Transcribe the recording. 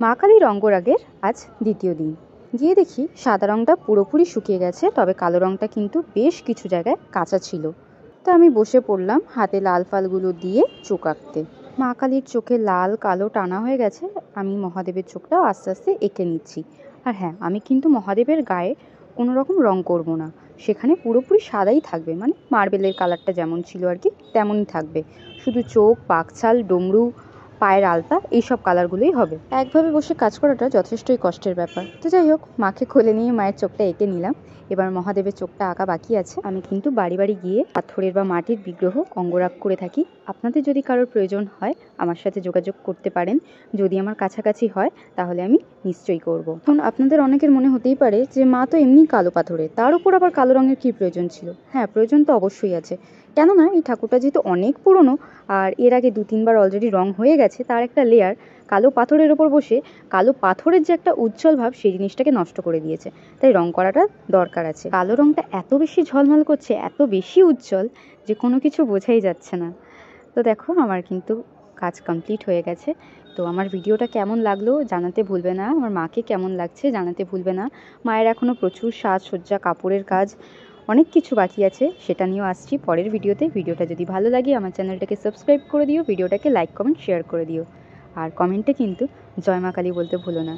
মা কালীর অঙ্গরাগের আজ দ্বিতীয় দিন। গিয়ে দেখি সাদা রঙটা পুরোপুরি শুকিয়ে গেছে, তবে কালো রঙটা কিন্তু বেশ কিছু জায়গায় কাঁচা ছিল। তো আমি বসে পড়লাম হাতে লাল ফালগুলো দিয়ে চোখ আঁকতে। মা কালীর চোখে লাল কালো টানা হয়ে গেছে, আমি মহাদেবের চোখটাও আস্তে আস্তে এঁকে নিচ্ছি। আর হ্যাঁ, আমি কিন্তু মহাদেবের গায়ে কোনো রকম রং করব না, সেখানে পুরোপুরি সাদাই থাকবে, মানে মার্বেলের কালারটা যেমন ছিল আর কি তেমনই থাকবে। শুধু চোখ, পাকছাল, ডমরু, পায়ের আলতা এইসব কালারগুলোই হবে। একভাবে বসে কাজ করাটা যথেষ্টই কষ্টের ব্যাপার। তো যাই হোক, মাকে কোলে নিয়ে মায়ের চোখটা এঁকে নিলাম। এবার মহাদেবের চোখটা আঁকা বাকি আছে। আমি কিন্তু বাড়ি বাড়ি গিয়ে পাথরের বা মাটির বিগ্রহ অঙ্গরাগ করে থাকি। আপনাদের যদি কারোর প্রয়োজন হয় আমার সাথে যোগাযোগ করতে পারেন। যদি আমার কাছাকাছি হয় তাহলে আমি নিশ্চয়ই করব। এখন আপনাদের অনেকের মনে হতেই পারে যে মা তো এমনি কালো পাথরে, তার উপর আবার কালো রঙের কী প্রয়োজন ছিল? হ্যাঁ, প্রয়োজন তো অবশ্যই আছে। কেননা এই ঠাকুরটা যেহেতু অনেক পুরনো আর এর আগে 2-3 বার অলরেডি রং হয়ে গেছে, তার একটা লেয়ার কালো পাথরের ওপর বসে কালো পাথরের যে একটা উজ্জ্বল ভাব সেই জিনিসটাকে নষ্ট করে দিয়েছে। তাই রং করাটা দরকার আছে। কালো রংটা এত বেশি ঝলমল করছে, এত বেশি উজ্জ্বল যে কোনো কিছু বোঝাই যাচ্ছে না। তো দেখো, আমার কিন্তু কাজ কমপ্লিট হয়ে গেছে। তো আমার ভিডিওটা কেমন লাগলো জানাতে ভুলবে না, আমার মাকে কেমন লাগছে জানাতে ভুলবে না। মায়ের এখনও প্রচুর সাজসজ্জা, কাপড়ের কাজ, অনেক কিছু বাকি আছে, সেটা নিয়েও আসছি পরের ভিডিওতে। ভিডিওটা যদি ভালো লাগে আমার চ্যানেলটাকে সাবস্ক্রাইব করে দিও, ভিডিওটাকে লাইক কমেন্ট শেয়ার করে দিও, আর কমেন্টে কিন্তু জয় মা কালী বলতে ভুলো না।